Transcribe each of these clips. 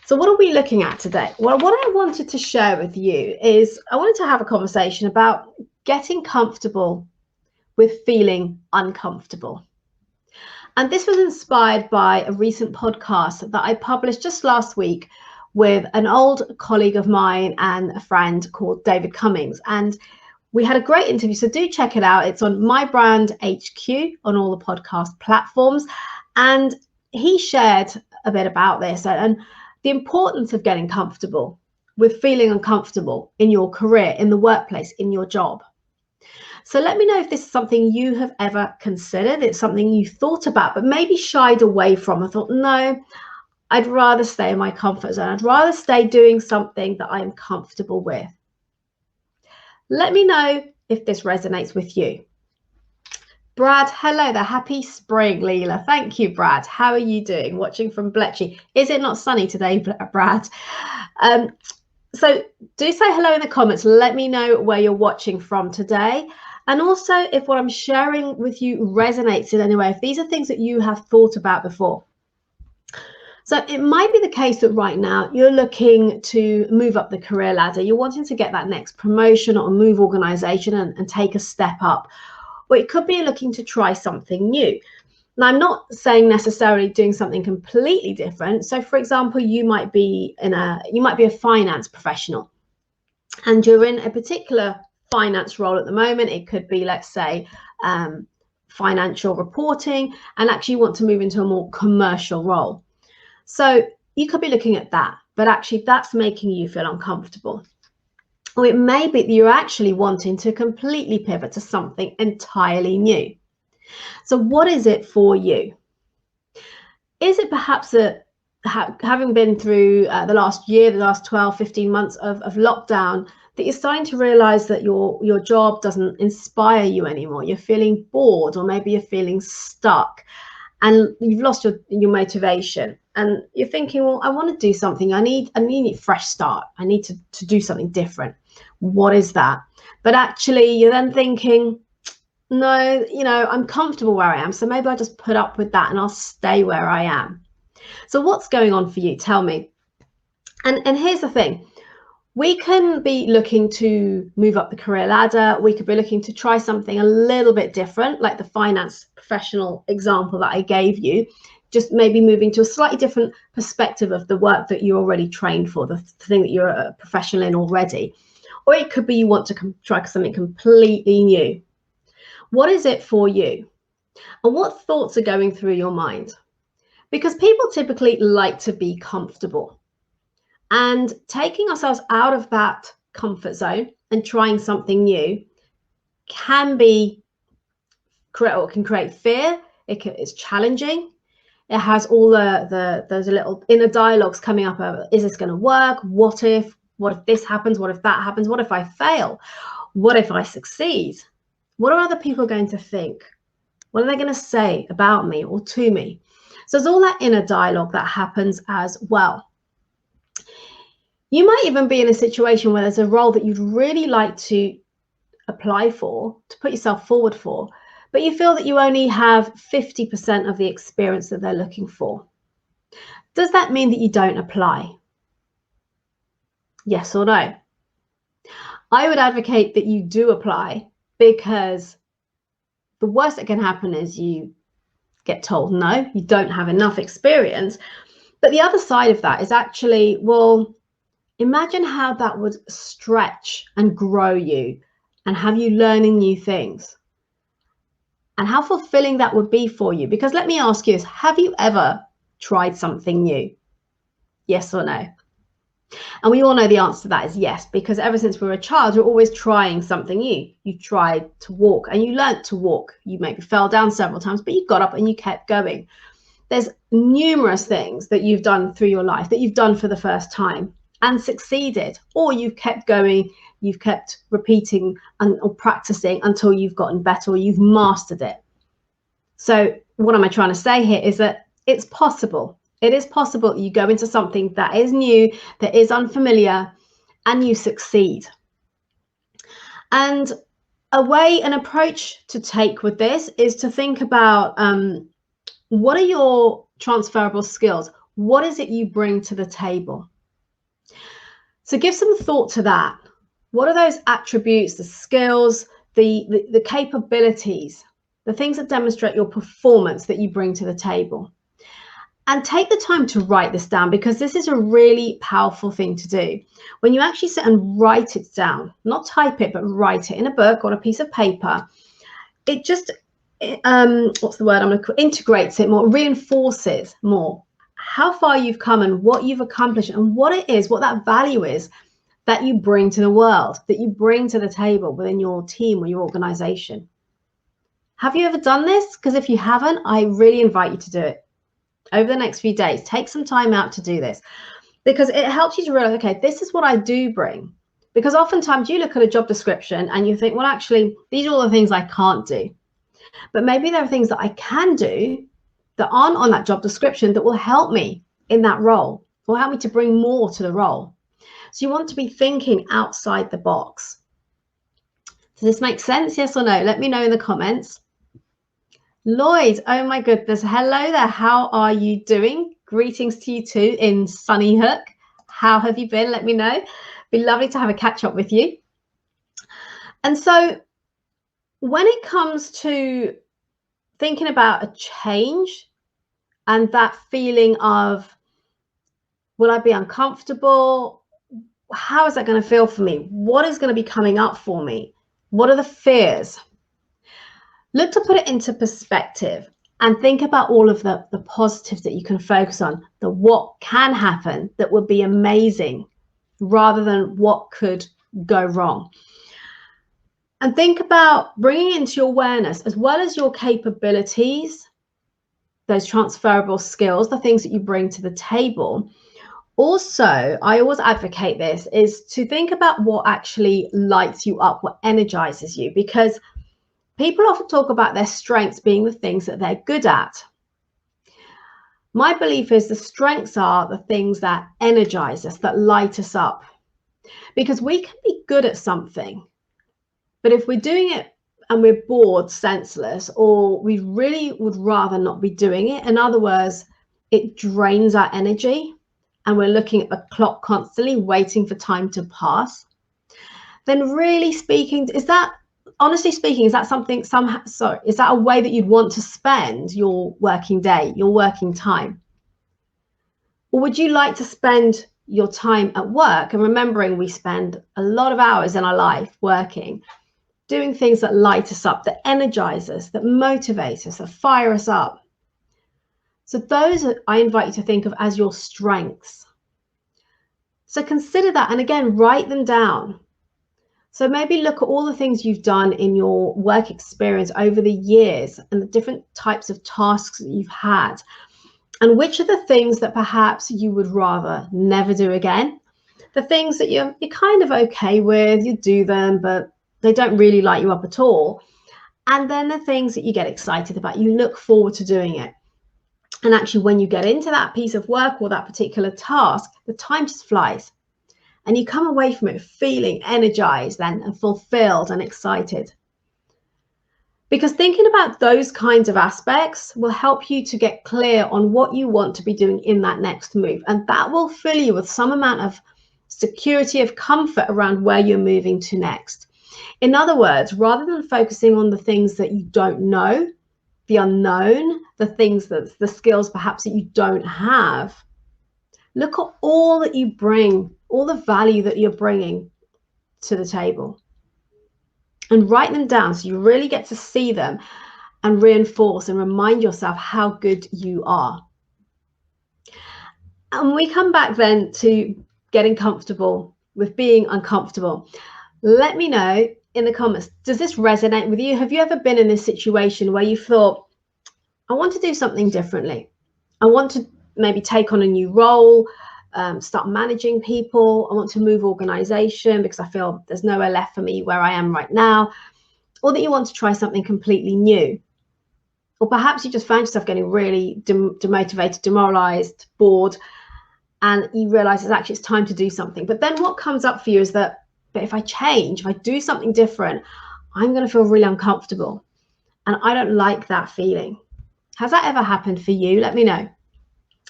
So what are we looking at today? Well, what I wanted to share with you is I wanted to have a conversation about getting comfortable with feeling uncomfortable. And this was inspired by a recent podcast that I published just last week with an old colleague of mine and a friend called David Cummings. And we had a great interview, so do check it out. It's on My Brand HQ on all the podcast platforms. And he shared a bit about this and the importance of getting comfortable with feeling uncomfortable in your career, in the workplace, in your job. So let me know if this is something you have ever considered. It's something you thought about, but maybe shied away from. I thought, no, I'd rather stay in my comfort zone. I'd rather stay doing something that I'm comfortable with. Let me know if this resonates with you. Brad, hello there. Happy spring, Leila. Thank you, Brad. How are you doing? Watching from Bletchley. Is it not sunny today, Brad? So do say hello in the comments. Let me know where you're watching from today. And also if what I'm sharing with you resonates in any way, if these are things that you have thought about before. So it might be the case that right now you're looking to move up the career ladder. You're wanting to get that next promotion or move organization and take a step up. Or it could be looking to try something new. Now, I'm not saying necessarily doing something completely different. So, for example, you might be a finance professional, and you're in a particular finance role at the moment. It could be, let's say, financial reporting, and actually you want to move into a more commercial role. So you could be looking at that, but actually that's making you feel uncomfortable. Or it may be that you're actually wanting to completely pivot to something entirely new. So what is it for you? Is it perhaps having been through the last year, the last 12, 15 months of lockdown, that you're starting to realize that your job doesn't inspire you anymore? You're feeling bored, or maybe you're feeling stuck and you've lost your motivation. And you're thinking, well, I want to do something. I need a fresh start. I need to do something different. What is that? But actually you're then thinking, no, I'm comfortable where I am. So maybe I'll just put up with that and I'll stay where I am. So what's going on for you? Tell me. And here's the thing. We can be looking to move up the career ladder. We could be looking to try something a little bit different, like the finance professional example that I gave you, just maybe moving to a slightly different perspective of the work that you're already trained for, the thing that you're a professional in already. Or it could be you want to try something completely new. What is it for you? And what thoughts are going through your mind? Because people typically like to be comfortable. And taking ourselves out of that comfort zone and trying something new can create fear. It's challenging. It has all those little inner dialogues coming up of, is this going to work? What if this happens? What if that happens? What if I fail? What if I succeed? What are other people going to think? What are they going to say about me or to me? So there's all that inner dialogue that happens as well. You might even be in a situation where there's a role that you'd really like to apply for, to put yourself forward for, but you feel that you only have 50% of the experience that they're looking for. Does that mean that you don't apply? Yes or no? I would advocate that you do apply, because the worst that can happen is you get told no, you don't have enough experience. But the other side of that is actually, well, imagine how that would stretch and grow you and have you learning new things, and how fulfilling that would be for you. Because let me ask you this, have you ever tried something new? Yes or no? And we all know the answer to that is yes, because ever since we were a child, you're always trying something new. You tried to walk and you learnt to walk. You maybe fell down several times, but you got up and you kept going. There's numerous things that you've done through your life that you've done for the first time and succeeded, or you've kept going, you've kept repeating or practicing until you've gotten better or you've mastered it. So what am I trying to say here is that it's possible. It is possible that you go into something that is new, that is unfamiliar, and you succeed. And an approach to take with this is to think about what are your transferable skills? What is it you bring to the table? So give some thought to that. What are those attributes, the skills, the capabilities, the things that demonstrate your performance that you bring to the table? And take the time to write this down, because this is a really powerful thing to do. When you actually sit and write it down, not type it, but write it in a book or a piece of paper, it just, what's the word I'm going to call, integrates it more, reinforces more how far you've come and what you've accomplished and what it is, what that value is that you bring to the world, that you bring to the table within your team or your organization. Have you ever done this? Because if you haven't, I really invite you to do it. Over the next few days, take some time out to do this, because it helps you to realize, okay, this is what I do bring. Because oftentimes you look at a job description and you think, well, actually, these are all the things I can't do. But maybe there are things that I can do that aren't on that job description that will help me in that role, will help me to bring more to the role. So you want to be thinking outside the box. Does this make sense? Yes or no? Let me know in the comments. Lloyd, oh my goodness, hello there. How are you doing? Greetings to you too in Sunny Hook. How have you been? Let me know. Be lovely to have a catch up with you. And so when it comes to thinking about a change and that feeling of, will I be uncomfortable? How is that going to feel for me? What is going to be coming up for me? What are the fears? Look to put it into perspective and think about all of the positives that you can focus on, the what can happen that would be amazing, rather than what could go wrong. And think about bringing into your awareness, as well as your capabilities, those transferable skills, the things that you bring to the table. Also, I always advocate this, is to think about what actually lights you up, what energizes you, because people often talk about their strengths being the things that they're good at. My belief is the strengths are the things that energize us, that light us up. Because we can be good at something, but if we're doing it and we're bored, senseless, or we really would rather not be doing it, in other words, it drains our energy and we're looking at the clock constantly, waiting for time to pass, then really speaking, honestly speaking, is that something, is that a way that you'd want to spend your working day, your working time? Or would you like to spend your time at work, and remembering we spend a lot of hours in our life working, doing things that light us up, that energize us, that motivate us, that fire us up? So those I invite you to think of as your strengths. So consider that, and again, write them down. So maybe look at all the things you've done in your work experience over the years and the different types of tasks that you've had, and which are the things that perhaps you would rather never do again. The things that you're kind of okay with, you do them, but they don't really light you up at all. And then the things that you get excited about, you look forward to doing it. And actually, when you get into that piece of work or that particular task, the time just flies. And you come away from it feeling energized and fulfilled and excited. Because thinking about those kinds of aspects will help you to get clear on what you want to be doing in that next move. And that will fill you with some amount of security, of comfort around where you're moving to next. In other words, rather than focusing on the things that you don't know, the unknown, the things that the skills perhaps that you don't have, look at all that you bring, all the value that you're bringing to the table, and write them down so you really get to see them and reinforce and remind yourself how good you are. And we come back then to getting comfortable with being uncomfortable. Let me know in the comments, does this resonate with you? Have you ever been in this situation where you thought, I want to do something differently. I want to maybe take on a new role, start managing people. I want to move organization because I feel there's nowhere left for me where I am right now. Or that you want to try something completely new. Or perhaps you just found yourself getting really demotivated, demoralized, bored, and you realize it's time to do something. But then what comes up for you is that, but if I change, if I do something different, I'm going to feel really uncomfortable. And I don't like that feeling. Has that ever happened for you? Let me know.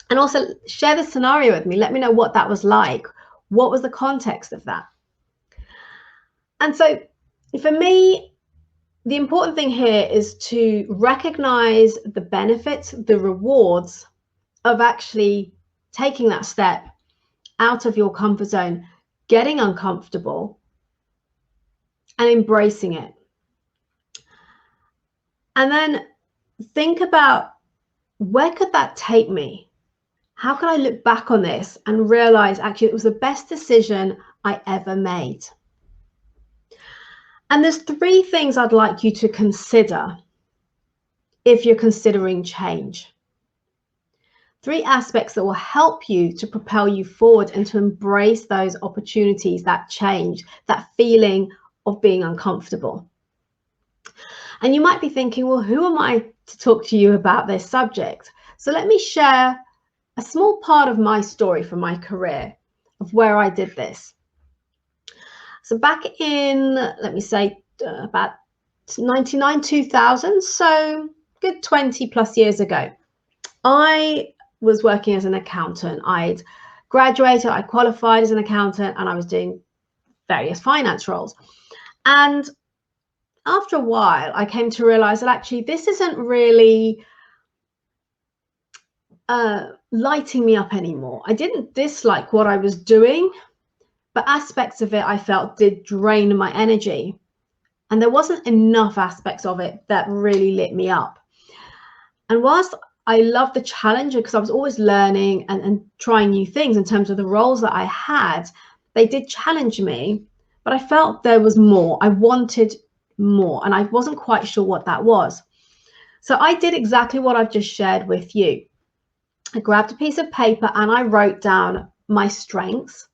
And also share the scenario with me. Let me know what that was like. What was the context of that? And so for me, the important thing here is to recognize the benefits, the rewards of actually taking that step out of your comfort zone, getting uncomfortable, and embracing it. And then think about, where could that take me? How can I look back on this and realize actually it was the best decision I ever made? And there's 3 things I'd like you to consider if you're considering change. 3 aspects that will help you to propel you forward and to embrace those opportunities, that change, that feeling of being uncomfortable. And you might be thinking, well, who am I to talk to you about this subject? So let me share a small part of my story from my career of where I did this. So back in, let me say, about 99, 2000, so good 20 plus years ago, I was working as an accountant. I'd graduated, I qualified as an accountant, and I was doing various finance roles. And after a while, I came to realize that actually this isn't really lighting me up anymore. I didn't dislike what I was doing, but aspects of it I felt did drain my energy. And there wasn't enough aspects of it that really lit me up. And whilst I loved the challenge, because I was always learning and trying new things in terms of the roles that I had, they did challenge me, but I felt there was more. I wanted more, and I wasn't quite sure what that was. So I did exactly what I've just shared with you. I grabbed a piece of paper and I wrote down my strengths,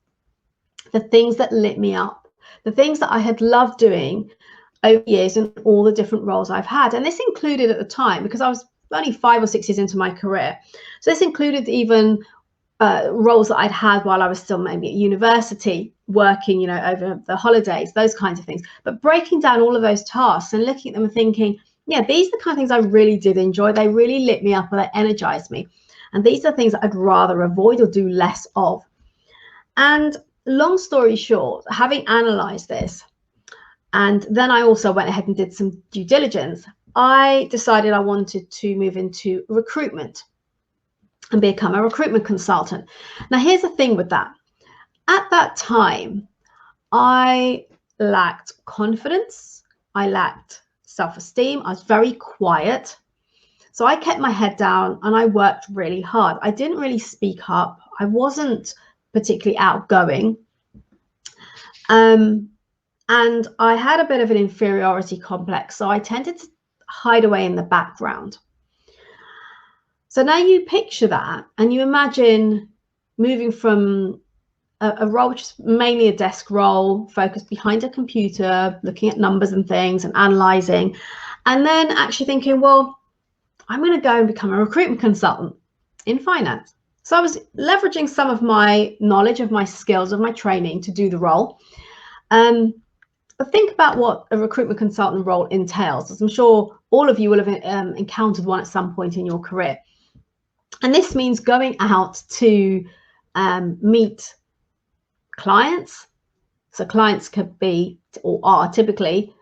the things that lit me up, the things that I had loved doing over years in all the different roles I've had. And this included at the time, because I was only 5 or 6 years into my career. So this included even roles that I'd had while I was still maybe at university, working, you know, over the holidays, those kinds of things. But breaking down all of those tasks and looking at them and thinking, yeah, these are the kind of things I really did enjoy. They really lit me up and they energized me. And these are things that I'd rather avoid or do less of. And long story short, having analyzed this, and then I also went ahead and did some due diligence, I decided I wanted to move into recruitment and become a recruitment consultant. Now, here's the thing with that. At that time, I lacked confidence. I lacked self-esteem. I was very quiet. So I kept my head down and I worked really hard. I didn't really speak up. I wasn't particularly outgoing. And I had a bit of an inferiority complex. So I tended to hide away in the background. So now you picture that and you imagine moving from a role which is mainly a desk role, focused behind a computer, looking at numbers and things and analyzing, and then actually thinking, well, I'm going to go and become a recruitment consultant in finance. So I was leveraging some of my knowledge, of my skills, of my training to do the role. But think about what a recruitment consultant role entails, as I'm sure all of you will have encountered one at some point in your career. And this means going out to meet clients. So clients could be, or are typically,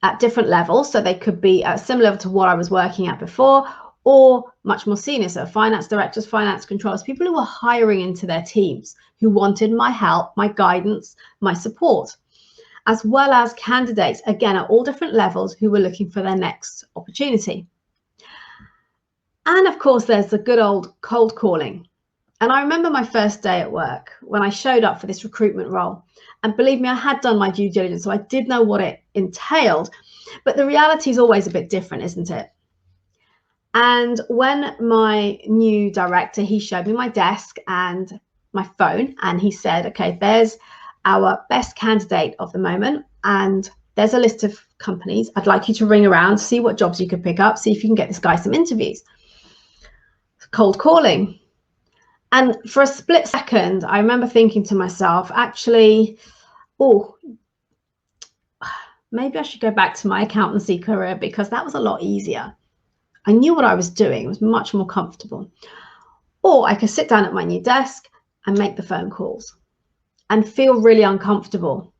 at different levels. So they could be at a similar level to what I was working at before, or much more senior. So finance directors, finance controllers, people who were hiring into their teams, who wanted my help, my guidance, my support, as well as candidates, again, at all different levels, who were looking for their next opportunity. And of course, there's the good old cold calling. And I remember my first day at work when I showed up for this recruitment role. And believe me, I had done my due diligence, so I did know what it entailed. But the reality is always a bit different, isn't it? And when my new director, he showed me my desk and my phone, and he said, okay, there's our best candidate of the moment, and there's a list of companies. I'd like you to ring around, see what jobs you could pick up, see if you can get this guy some interviews. Cold calling. And for a split second, I remember thinking to myself, actually, oh, maybe I should go back to my accountancy career, because that was a lot easier. I knew what I was doing. It was much more comfortable. Or I could sit down at my new desk and make the phone calls and feel really uncomfortable.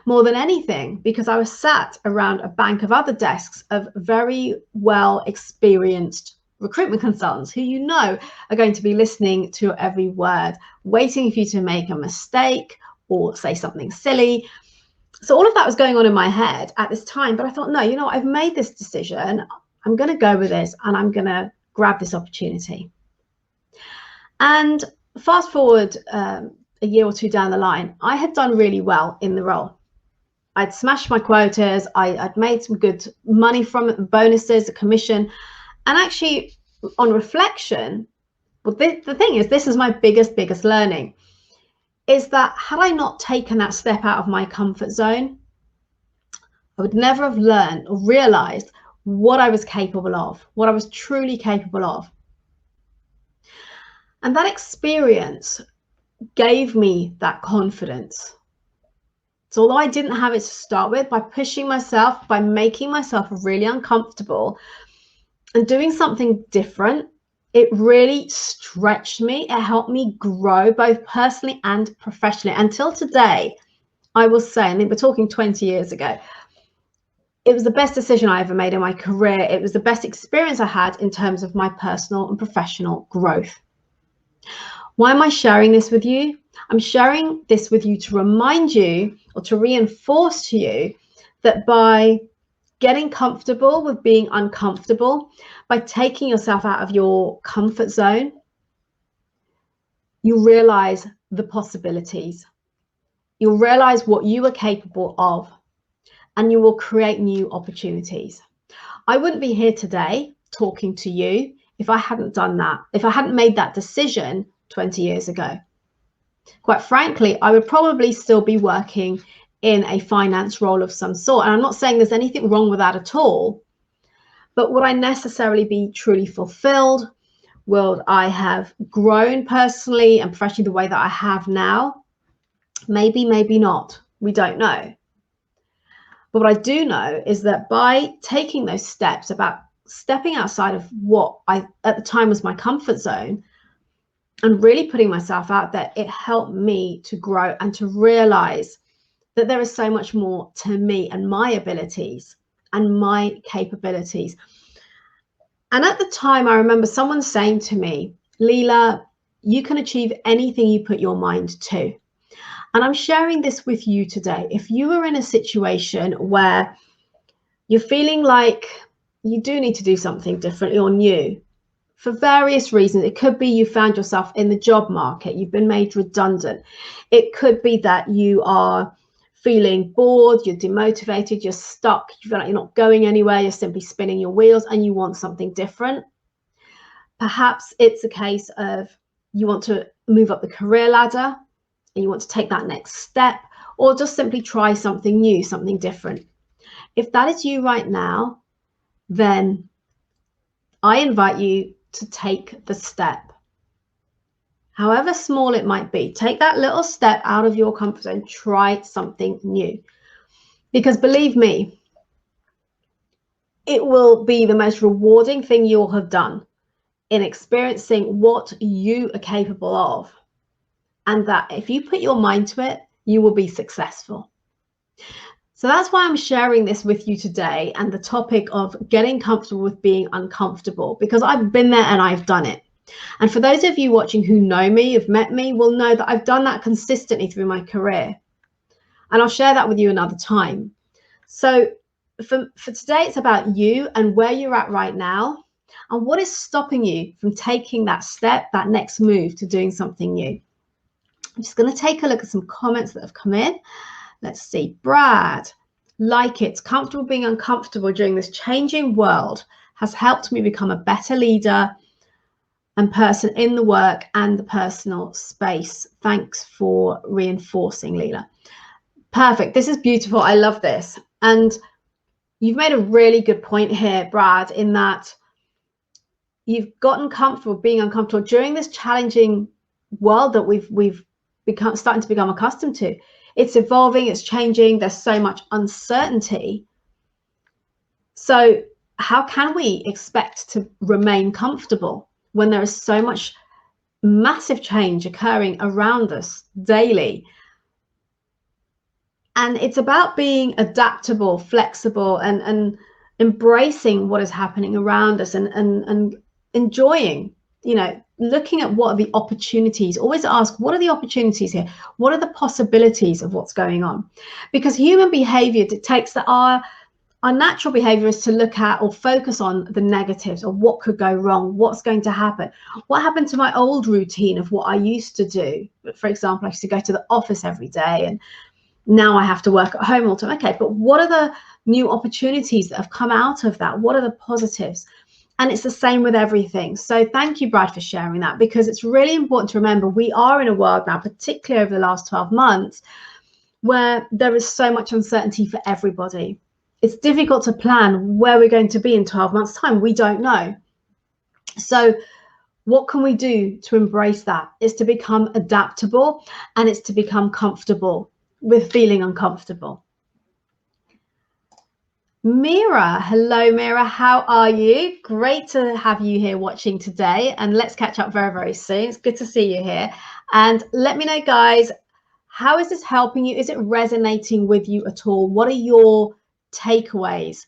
More than anything, because I was sat around a bank of other desks of very well experienced recruitment consultants who you know are going to be listening to your every word, waiting for you to make a mistake or say something silly. So all of that was going on in my head at this time, but I thought, no, you know what, I've made this decision. I'm going to go with this and I'm going to grab this opportunity. And fast forward a year or two down the line, I had done really well in the role. I'd smashed my quotas. I'd made some good money from it, bonuses, a commission. And actually, on reflection, well, the thing is, this is my biggest learning, is that had I not taken that step out of my comfort zone, I would never have learned or realized what I was capable of, what I was truly capable of. And that experience gave me that confidence. So although I didn't have it to start with, by pushing myself, by making myself really uncomfortable and doing something different, it really stretched me. It helped me grow both personally and professionally. Until today, I will say, I mean, we're talking 20 years ago, it was the best decision I ever made in my career. It was the best experience I had in terms of my personal and professional growth. Why am I sharing this with you? I'm sharing this with you to remind you or to reinforce to you that by getting comfortable with being uncomfortable, by taking yourself out of your comfort zone, you realize the possibilities. You'll realize what you are capable of, and you will create new opportunities. I wouldn't be here today talking to you if I hadn't done that, if I hadn't made that decision 20 years ago. Quite frankly, I would probably still be working in a finance role of some sort. And I'm not saying there's anything wrong with that at all, but would I necessarily be truly fulfilled? Will I have grown personally and professionally the way that I have now? Maybe, maybe not. We don't know. But what I do know is that by taking those steps, about stepping outside of what I at the time was my comfort zone and really putting myself out there, it helped me to grow and to realize that there is so much more to me and my abilities and my capabilities. And at the time, I remember someone saying to me, Leila, you can achieve anything you put your mind to. And I'm sharing this with you today. If you are in a situation where you're feeling like you do need to do something differently or new, for various reasons, it could be you found yourself in the job market, you've been made redundant. It could be that you are feeling bored, you're demotivated, you're stuck, you feel like you're not going anywhere, you're simply spinning your wheels and you want something different. Perhaps it's a case of you want to move up the career ladder and you want to take that next step, or just simply try something new, something different. If that is you right now, then I invite you to take the step. However small it might be, take that little step out of your comfort zone, try something new. Because believe me, it will be the most rewarding thing you'll have done in experiencing what you are capable of. And that if you put your mind to it, you will be successful. So that's why I'm sharing this with you today, and the topic of getting comfortable with being uncomfortable, because I've been there and I've done it. And for those of you watching who know me, have met me, will know that I've done that consistently through my career. And I'll share that with you another time. So for today, it's about you and where you're at right now and what is stopping you from taking that step, that next move to doing something new. I'm just going to take a look at some comments that have come in. Let's see. Brad, like it. Comfortable being uncomfortable during this changing world has helped me become a better leader and person in the work and the personal space. Thanks for reinforcing, Leila. Perfect. This is beautiful. I love this. And you've made a really good point here, Brad, in that you've gotten comfortable being uncomfortable during this challenging world that we've become starting to become accustomed to. It's evolving, it's changing, there's so much uncertainty. So how can we expect to remain comfortable when there is so much massive change occurring around us daily. And it's about being adaptable, flexible, and embracing what is happening around us, and enjoying, looking at what are the opportunities. Always ask, what are the opportunities here? What are the possibilities of what's going on? Because human behavior dictates that our natural behavior is to look at or focus on the negatives, or what could go wrong, what's going to happen, what happened to my old routine of what I used to do. For example, I used to go to the office every day, and now I have to work at home all the time. Okay, but what are the new opportunities that have come out of that? What are the positives? And it's the same with everything. So thank you, Brad, for sharing that, because it's really important to remember we are in a world now, particularly over the last 12 months, where there is so much uncertainty for everybody. It's difficult to plan where we're going to be in 12 months' time. We don't know. So what can we do to embrace that? Is to become adaptable, and it's to become comfortable with feeling uncomfortable. Mira, hello Mira, how are you? Great to have you here watching today, and let's catch up very, very soon. It's good to see you here. And let me know, guys, how is this helping you? Is it resonating with you at all? What are your takeaways?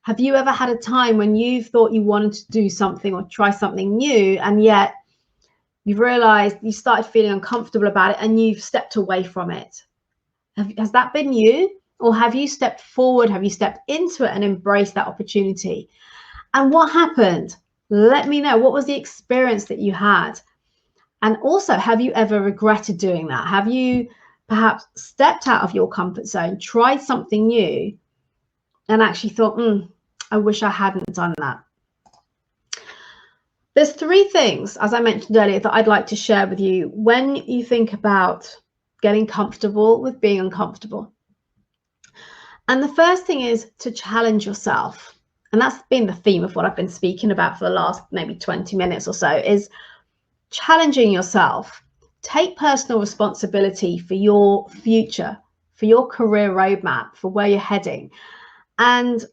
Have you ever had a time when you thought you wanted to do something or try something new, and yet you've realized you started feeling uncomfortable about it and you've stepped away from it? Has that been you? Or have you stepped forward? Have you stepped into it and embraced that opportunity? And what happened? Let me know. What was the experience that you had? And also, have you ever regretted doing that? Have you perhaps stepped out of your comfort zone, tried something new, and actually thought, I wish I hadn't done that? There's 3 things, as I mentioned earlier, that I'd like to share with you when you think about getting comfortable with being uncomfortable. And the first thing is to challenge yourself. And that's been the theme of what I've been speaking about for the last maybe 20 minutes or so, is challenging yourself. Take personal responsibility for your future, for your career roadmap, for where you're heading. And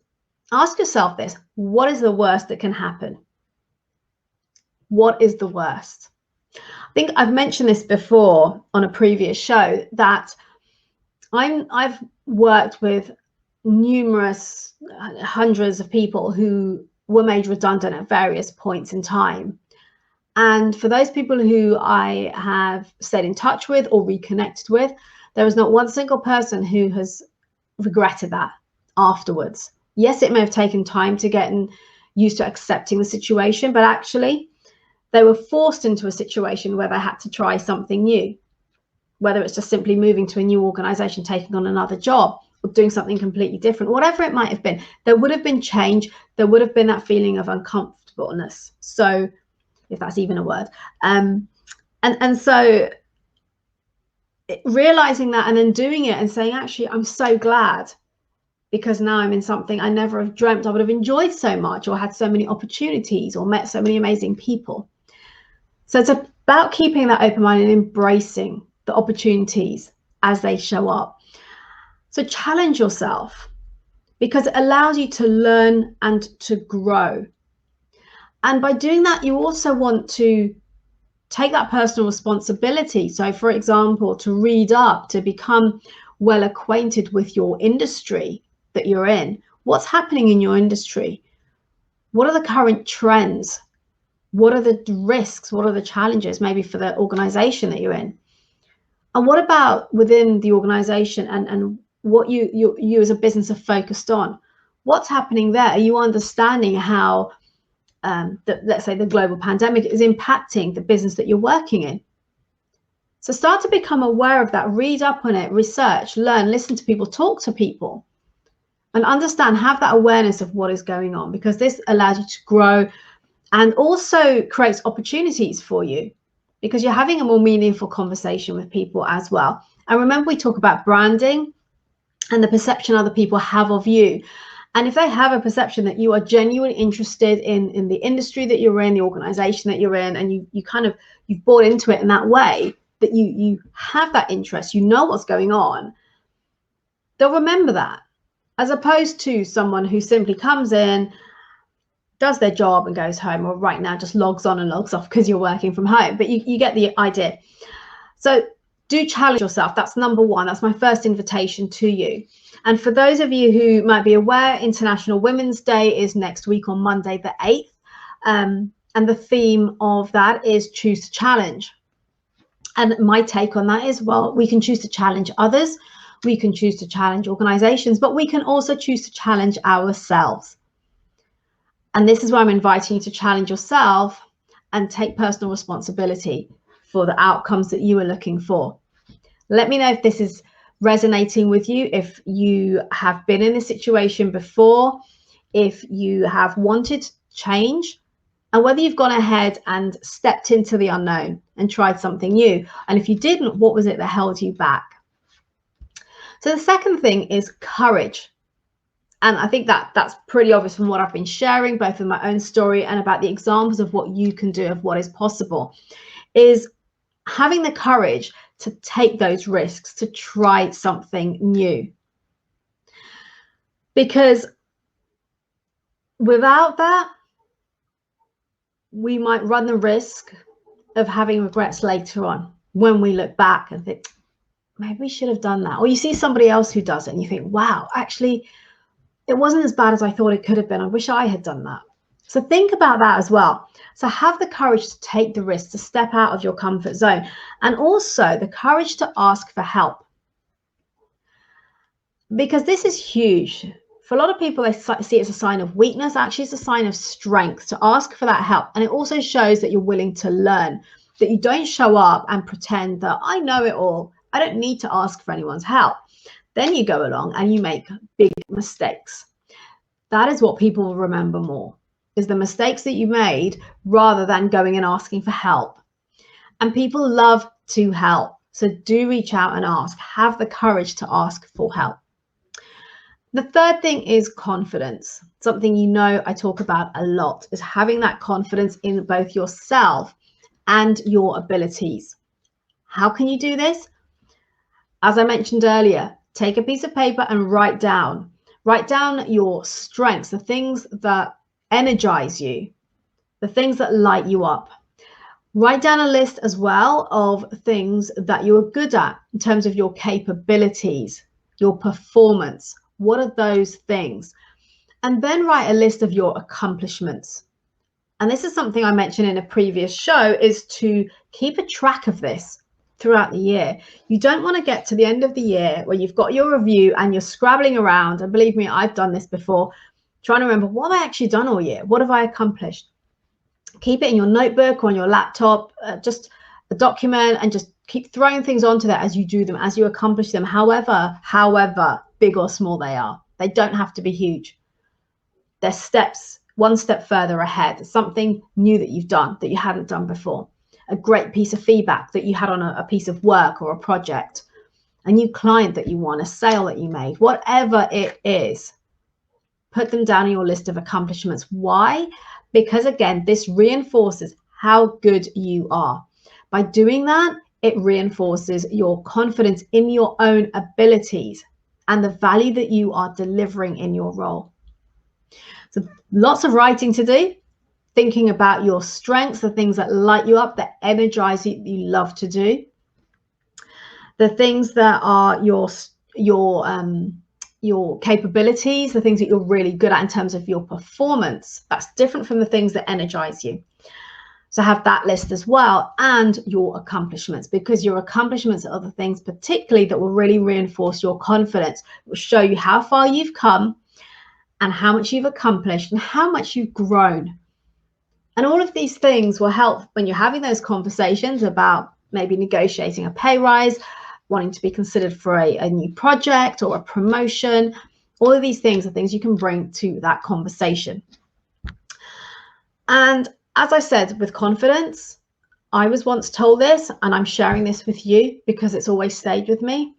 ask yourself this: what is the worst that can happen? What is the worst? I think I've mentioned this before on a previous show, that I've worked with numerous hundreds of people who were made redundant at various points in time. And for those people who I have stayed in touch with or reconnected with, there is not one single person who has regretted that afterwards. Yes, it may have taken time to get used to accepting the situation, but actually they were forced into a situation where they had to try something new, whether it's just simply moving to a new organization, taking on another job, or doing something completely different. Whatever it might have been, there would have been change. There would have been that feeling of uncomfortableness. So, if that's even a word. And so realizing that, and then doing it and saying, actually, I'm so glad, because now I'm in something I never have dreamt I would have enjoyed so much, or had so many opportunities, or met so many amazing people. So it's about keeping that open mind and embracing the opportunities as they show up. So challenge yourself, because it allows you to learn and to grow. And by doing that, you also want to take that personal responsibility. So, for example, to read up, to become well acquainted with your industry that you're in. What's happening in your industry? What are the current trends? What are the risks? What are the challenges maybe for the organization that you're in? And what about within the organization and what you as a business are focused on? What's happening there? Are you understanding how let's say the global pandemic is impacting the business that you're working in? So start to become aware of that, read up on it, research, learn, listen to people, talk to people, and understand, have that awareness of what is going on, because this allows you to grow and also creates opportunities for you, because you're having a more meaningful conversation with people as well. And remember, we talk about branding and the perception other people have of you. And if they have a perception that you are genuinely interested in the industry that you're in, the organization that you're in, and you've bought into it in that way, that you have that interest, you know what's going on, they'll remember that, as opposed to someone who simply comes in, does their job and goes home, or right now just logs on and logs off because you're working from home, but you get the idea. So do challenge yourself. That's number one. That's my first invitation to you. And for those of you who might be aware, International Women's Day is next week on Monday the 8th. And the theme of that is choose to challenge. And my take on that is, well, we can choose to challenge others, we can choose to challenge organizations, but we can also choose to challenge ourselves. And this is where I'm inviting you to challenge yourself and take personal responsibility for the outcomes that you are looking for. Let me know if this is resonating with you, if you have been in this situation before, if you have wanted change, and whether you've gone ahead and stepped into the unknown and tried something new. And if you didn't, what was it that held you back? So the second thing is courage. And I think that's pretty obvious from what I've been sharing, both in my own story and about the examples of what you can do, of what is possible, is having the courage to take those risks, to try something new. Because without that, we might run the risk of having regrets later on when we look back and think, maybe we should have done that. Or you see somebody else who does it and you think, wow, actually, it wasn't as bad as I thought it could have been. I wish I had done that. So think about that as well. So have the courage to take the risk, to step out of your comfort zone, and also the courage to ask for help. Because this is huge. For a lot of people, they see it as a sign of weakness. Actually, it's a sign of strength to ask for that help. And it also shows that you're willing to learn, that you don't show up and pretend that I know it all. I don't need to ask for anyone's help. Then you go along and you make big mistakes. That is what people will remember more, is the mistakes that you made rather than going and asking for help. And people love to help. So do reach out and ask. Have the courage to ask for help. The third thing is confidence. Something you know I talk about a lot is having that confidence in both yourself and your abilities. How can you do this? As I mentioned earlier, take a piece of paper and write down your strengths, the things that energize you, the things that light you up. Write down a list as well of things that you're good at in terms of your capabilities, your performance. What are those things? And then write a list of your accomplishments. And this is something I mentioned in a previous show, is to keep a track of this throughout the year. You don't want to get to the end of the year where you've got your review and you're scrabbling around. And believe me, I've done this before, trying to remember, what have I actually done all year? What have I accomplished? Keep it in your notebook or on your laptop, just a document, and just keep throwing things onto that as you do them, as you accomplish them, however big or small they are. They don't have to be huge. They're steps, one step further ahead, something new that you've done that you hadn't done before, a great piece of feedback that you had on a piece of work or a project, a new client that you won, a sale that you made, whatever it is, put them down on your list of accomplishments. Why? Because again, this reinforces how good you are. By doing that, it reinforces your confidence in your own abilities and the value that you are delivering in your role. So lots of writing to do, thinking about your strengths, the things that light you up, that energize you, that you love to do, the things that are your capabilities, the things that you're really good at in terms of your performance. That's different from the things that energize you. So have that list as well, and your accomplishments, because your accomplishments are the things particularly that will really reinforce your confidence. It will show you how far you've come and how much you've accomplished and how much you've grown. And all of these things will help when you're having those conversations about maybe negotiating a pay rise, wanting to be considered for a new project or a promotion. All of these things are things you can bring to that conversation. And as I said, with confidence, I was once told this, and I'm sharing this with you because it's always stayed with me,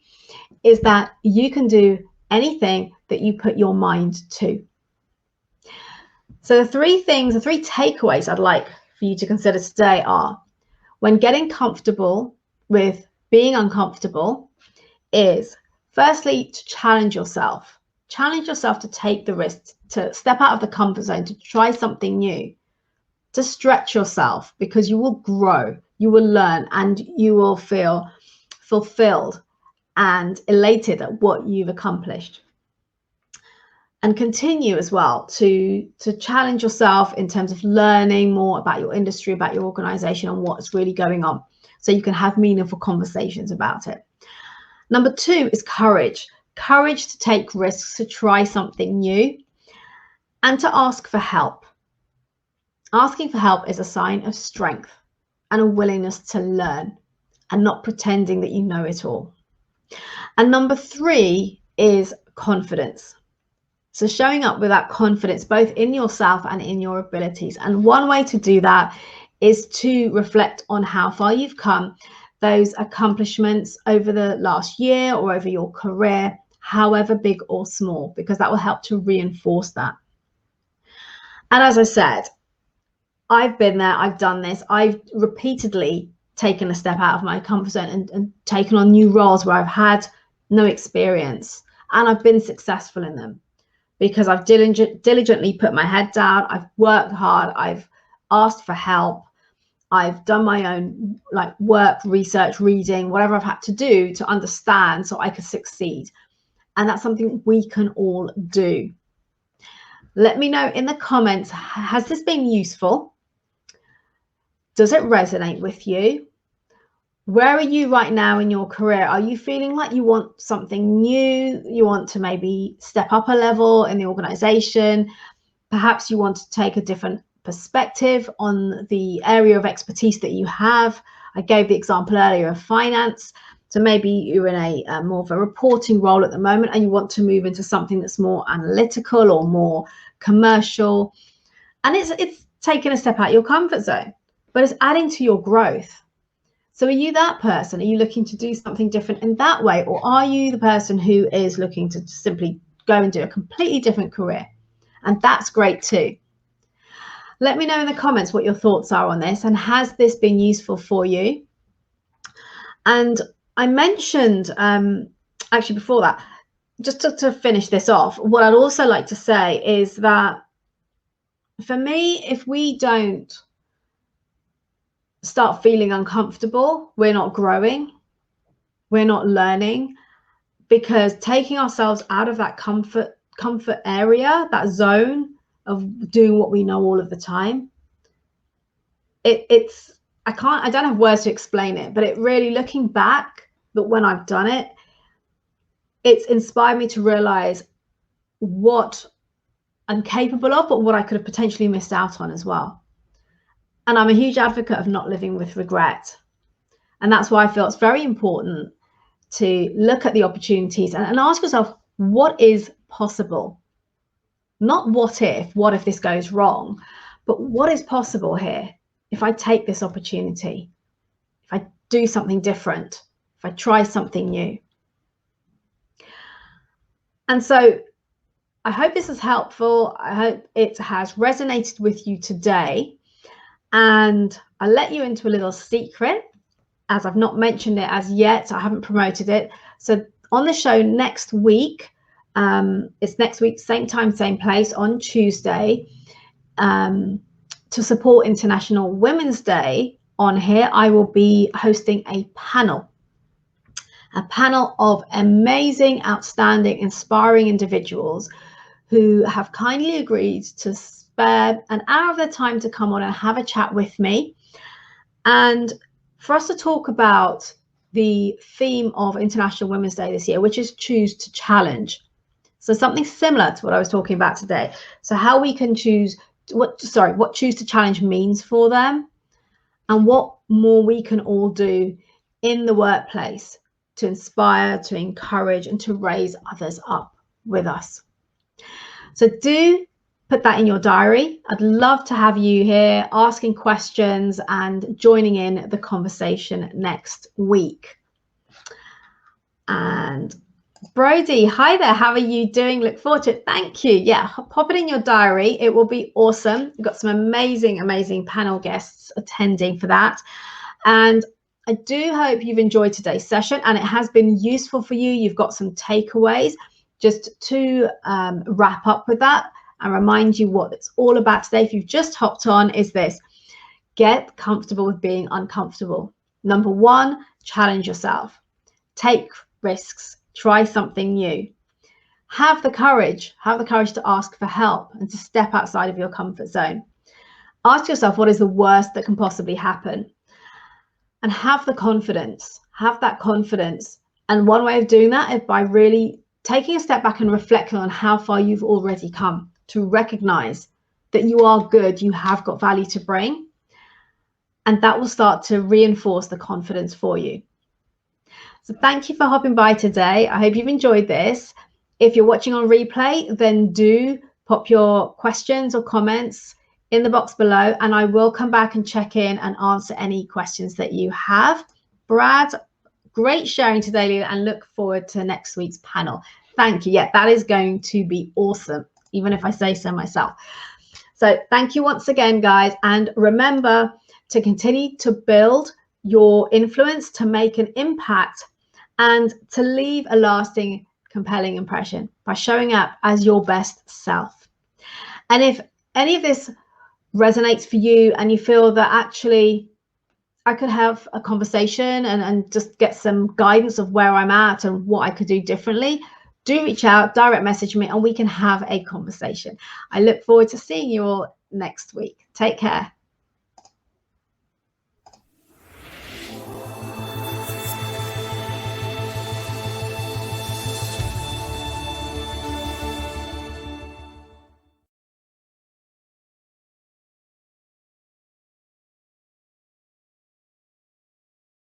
is that you can do anything that you put your mind to. So the three takeaways I'd like for you to consider today are, when getting comfortable with being uncomfortable, is firstly to challenge yourself. Challenge yourself to take the risk, to step out of the comfort zone, to try something new, to stretch yourself, because you will grow, you will learn, and you will feel fulfilled and elated at what you've accomplished. And continue as well to challenge yourself in terms of learning more about your industry, about your organization, and what's really going on, so you can have meaningful conversations about it. Number 2 is courage. Courage to take risks, to try something new, and to ask for help. Asking for help is a sign of strength and a willingness to learn, and not pretending that you know it all. And number 3 is confidence. So showing up with that confidence, both in yourself and in your abilities. And one way to do that is to reflect on how far you've come, those accomplishments over the last year or over your career, however big or small, because that will help to reinforce that. And as I said, I've been there, I've done this, I've repeatedly taken a step out of my comfort zone and taken on new roles where I've had no experience, and I've been successful in them because I've diligently put my head down, I've worked hard, I've asked for help, I've done my own work, research, reading, whatever I've had to do to understand so I could succeed. And that's something we can all do. Let me know in the comments, has this been useful? Does it resonate with you? Where are you right now in your career? Are you feeling like you want something new? You want to maybe step up a level in the organization? Perhaps you want to take a different perspective on the area of expertise that you have. I gave the example earlier of finance. So maybe you're in a more of a reporting role at the moment and you want to move into something that's more analytical or more commercial. And it's taking a step out of your comfort zone, but it's adding to your growth. So are you that person? Are you looking to do something different in that way? Or are you the person who is looking to simply go and do a completely different career? And that's great too. Let me know in the comments what your thoughts are on this, and has this been useful for you? And I mentioned, actually before that, just to finish this off, what I'd also like to say is that for me, if we don't start feeling uncomfortable, we're not growing, we're not learning, because taking ourselves out of that comfort area, that zone of doing what we know all of the time, I don't have words to explain it, but it really, looking back, that when I've done it, it's inspired me to realize what I'm capable of, but what I could have potentially missed out on as well. And I'm a huge advocate of not living with regret. And that's why I feel it's very important to look at the opportunities and ask yourself, what is possible? Not what if this goes wrong, but what is possible here if I take this opportunity, if I do something different, if I try something new. And so I hope this is helpful. I hope it has resonated with you today. And I'll let you into a little secret, as I've not mentioned it as yet. I haven't promoted it. So on the show next week, it's next week, same time, same place, on Tuesday, to support International Women's Day on here, I will be hosting a panel of amazing, outstanding, inspiring individuals who have kindly agreed to spare an hour of their time to come on and have a chat with me, and for us to talk about the theme of International Women's Day this year, which is choose to challenge. So something similar to what I was talking about today. So how we can choose what choose to challenge means for them, and what more we can all do in the workplace to inspire, to encourage, and to raise others up with us. So do put that in your diary. I'd love to have you here asking questions and joining in the conversation next week. And Brody, hi there, how are you doing? Look forward to it. Thank you. Yeah, pop it in your diary. It will be awesome. We've got some amazing panel guests attending for that. And I do hope you've enjoyed today's session and it has been useful for you. You've got some takeaways. just to wrap up with that and remind you what it's all about today, if you've just hopped on, is this: get comfortable with being uncomfortable. Number one, challenge yourself. Take risks. Try something new. Have the courage to ask for help and to step outside of your comfort zone. Ask yourself, what is the worst that can possibly happen? And have the confidence, have that confidence. And one way of doing that is by really taking a step back and reflecting on how far you've already come, to recognize that you are good, you have got value to bring. And that will start to reinforce the confidence for you. So thank you for hopping by today. I hope you've enjoyed this. If you're watching on replay, then do pop your questions or comments in the box below, and I will come back and check in and answer any questions that you have. Brad, great sharing today, Leila, and look forward to next week's panel. Thank you. Yeah, that is going to be awesome, even if I say so myself. So thank you once again, guys. And remember to continue to build your influence, to make an impact, and to leave a lasting, compelling impression by showing up as your best self. And if any of this resonates for you and you feel that actually I could have a conversation and just get some guidance of where I'm at and what I could do differently, do reach out, direct message me, and we can have a conversation. I look forward to seeing you all next week. Take care.